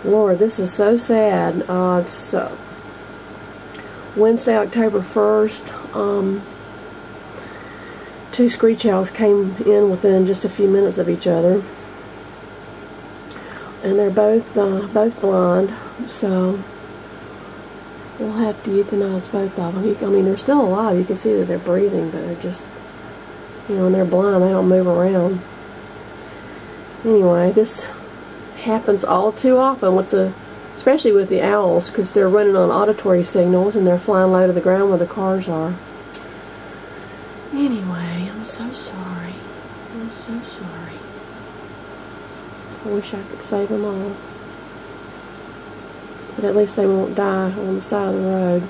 Lord, this is so sad. It's Wednesday, October 1st. Two screech owls came in within just a few minutes of each other, and they're both blind, so we'll have to euthanize both of them. I mean, they're still alive. You can see that they're breathing, but they're just, you know, and they're blind. They don't move around. Anyway, this happens all too often with especially with the owls, because they're running on auditory signals and they're flying low to the ground where the cars are. Anyway, I'm so sorry. I'm so sorry. I wish I could save them all. But at least they won't die on the side of the road.